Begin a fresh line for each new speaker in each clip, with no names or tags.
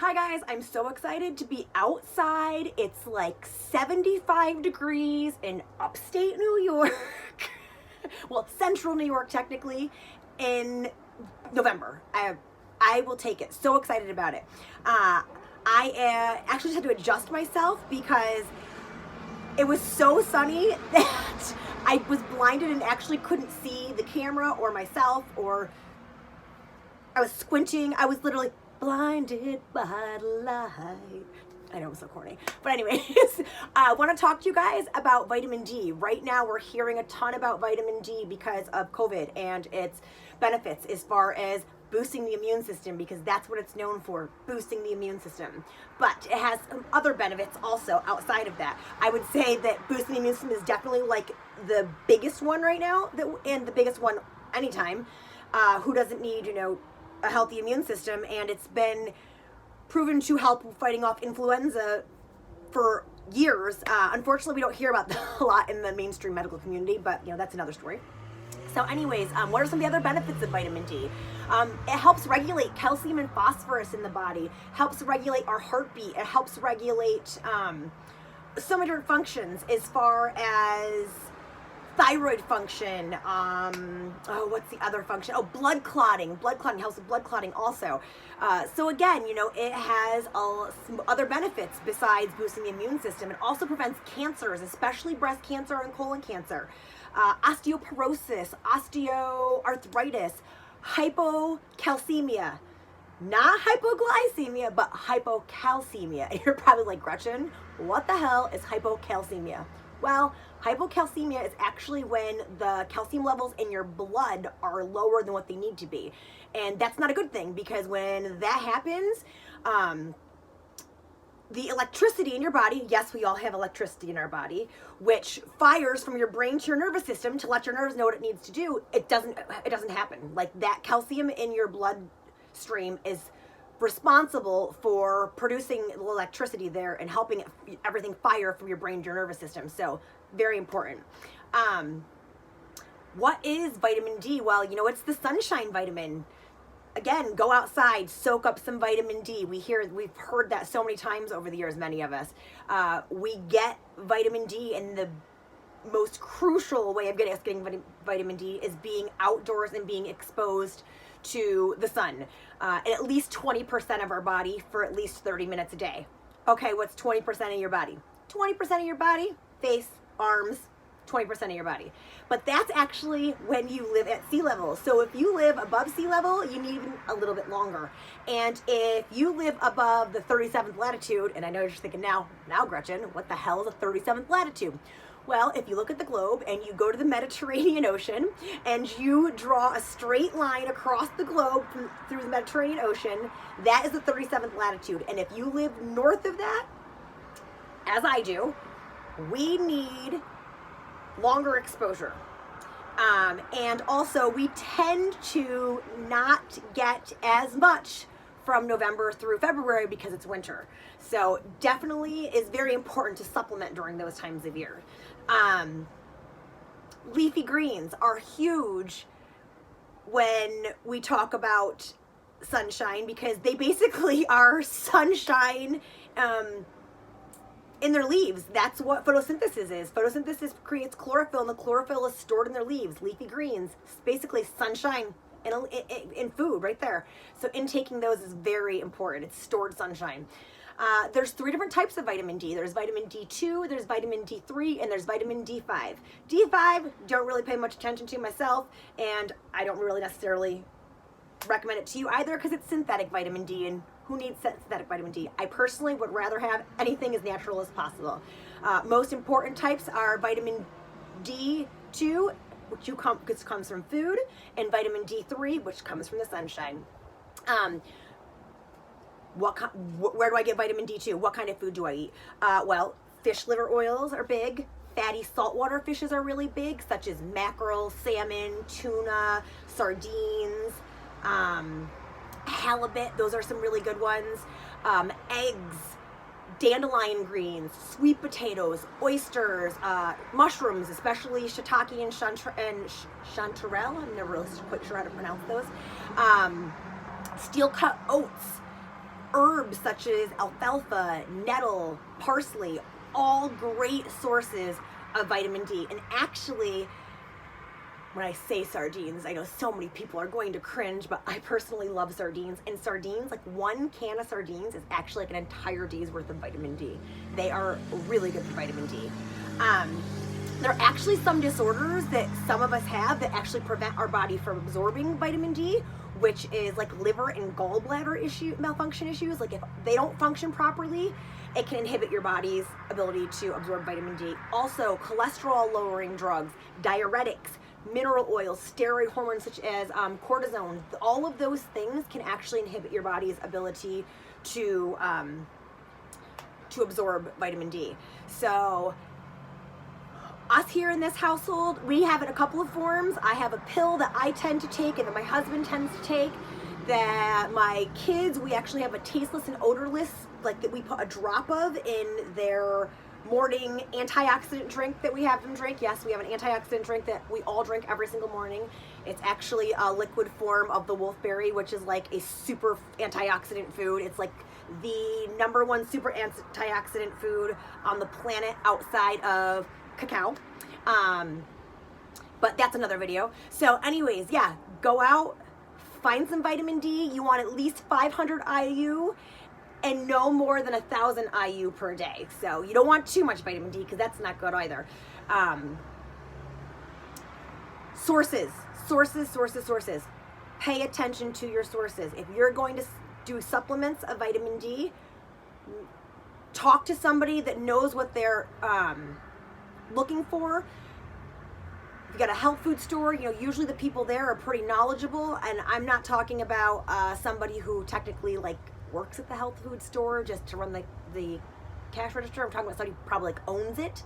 Hi guys, I'm so excited to be outside. It's like 75 degrees in upstate New York. Well, central New York technically in November. I will take it. So excited about it. I actually just had to adjust myself because it was so sunny that I was blinded and actually couldn't see the camera or myself, or I was squinting. I was literally blinded by the light. I know I'm so corny. But anyways, I want to talk to you guys about vitamin D. Right now we're hearing a ton about vitamin D because of COVID and its benefits as far as boosting the immune system, because that's what it's known for, boosting the immune system. But it has some other benefits also outside of that. I would say that boosting the immune system is definitely like the biggest one right now, and the biggest one anytime. Who doesn't need, a healthy immune system? And it's been proven to help fighting off influenza for years. Unfortunately, we don't hear about that a lot in the mainstream medical community, but that's another story. So anyways, what are some of the other benefits of vitamin D? It helps regulate calcium and phosphorus in the body, helps regulate our heartbeat, it helps regulate so many different functions as far as thyroid function. What's the other function? Oh, blood clotting. Blood clotting helps with blood clotting also. So again, it has some other benefits besides boosting the immune system. It also prevents cancers, especially breast cancer and colon cancer, osteoporosis, osteoarthritis, hypocalcemia. Not hypoglycemia, but hypocalcemia. And you're probably like, Gretchen, what the hell is hypocalcemia? Well, hypocalcemia is actually when the calcium levels in your blood are lower than what they need to be. And that's not a good thing, because when that happens, the electricity in your body, yes, we all have electricity in our body, which fires from your brain to your nervous system to let your nerves know what it needs to do. It doesn't happen. Like, that calcium in your bloodstream is responsible for producing electricity there and helping everything fire from your brain to your nervous system. So very important. What is vitamin D? Well, it's the sunshine vitamin. Again, go outside, soak up some vitamin D. We've heard that so many times over the years, many of us. We get vitamin D, and the most crucial way of getting vitamin D is being outdoors and being exposed to the sun, at least 20% of our body for at least 30 minutes a day. Okay, what's 20% of your body? 20% of your body, face, arms, 20% of your body. But that's actually when you live at sea level. So if you live above sea level, you need even a little bit longer. And if you live above the 37th latitude, and I know you're just thinking now Gretchen, what the hell is a 37th latitude? Well, if you look at the globe and you go to the Mediterranean Ocean and you draw a straight line across the globe through the Mediterranean Ocean, that is the 37th latitude. And if you live north of that, as I do, we need longer exposure. And also, we tend to not get as much from November through February because it's winter. So definitely is very important to supplement during those times of year. Leafy greens are huge when we talk about sunshine, because they basically are sunshine in their leaves. That's what photosynthesis is. Photosynthesis creates chlorophyll, and the chlorophyll is stored in their leaves. Leafy greens, basically sunshine in food right there. So intaking those is very important. It's stored sunshine. There's 3 different types of vitamin D. There's vitamin D2, there's vitamin D3, and there's vitamin D5. D5, don't really pay much attention to myself, and I don't really necessarily recommend it to you either, because it's synthetic vitamin D, and who needs synthetic vitamin D? I personally would rather have anything as natural as possible. Most important types are vitamin D2, which comes from food, and vitamin D3, which comes from the sunshine. Where do I get vitamin D2? What kind of food do I eat? Well, fish liver oils are big. Fatty saltwater fishes are really big, such as mackerel, salmon, tuna, sardines, halibut. Those are some really good ones. Eggs, dandelion greens, sweet potatoes, oysters, mushrooms, especially shiitake and chanterelle. I'm never really quite sure how to pronounce those. Steel cut oats, Herbs such as alfalfa, nettle, parsley, all great sources of vitamin D. And actually, when I say sardines, I know so many people are going to cringe, but I personally love sardines. And sardines, like one can of sardines is actually like an entire day's worth of vitamin D. They are really good for vitamin D. There are actually some disorders that some of us have that actually prevent our body from absorbing vitamin D, which is like liver and gallbladder malfunction issues. Like if they don't function properly, it can inhibit your body's ability to absorb vitamin D. Also, cholesterol lowering drugs, diuretics, mineral oils, steroid hormones such as cortisone, all of those things can actually inhibit your body's ability to absorb vitamin D. So us here in this household, we have it a couple of forms. I have a pill that I tend to take and that my husband tends to take. That my kids, we actually have a tasteless and odorless, like that we put a drop of in their morning antioxidant drink that we have them drink. Yes, we have an antioxidant drink that we all drink every single morning. It's actually a liquid form of the wolfberry, which is like a super antioxidant food. It's like the #1 super antioxidant food on the planet outside of cacao. But that's another video. So anyways, yeah, go out, find some vitamin D. You want at least 500 IU and no more than 1,000 IU per day. So you don't want too much vitamin D because that's not good either. Sources. Pay attention to your sources. If you're going to do supplements of vitamin D, talk to somebody that knows what they're looking for. If you got a health food store, you know, usually the people there are pretty knowledgeable, and I'm not talking about somebody who technically like works at the health food store just to run the cash register. I'm talking about somebody who probably like owns it.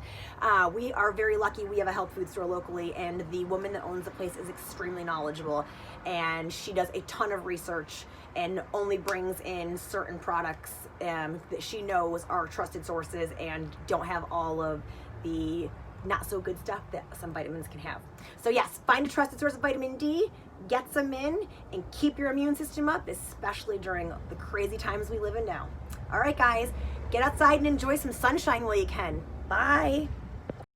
We are very lucky we have a health food store locally, and the woman that owns the place is extremely knowledgeable, and she does a ton of research and only brings in certain products that she knows are trusted sources and don't have all of the not so good stuff that some vitamins can have. So yes, find a trusted source of vitamin D, get some in, and keep your immune system up, especially during the crazy times we live in now. All right, guys, get outside and enjoy some sunshine while you can. Bye.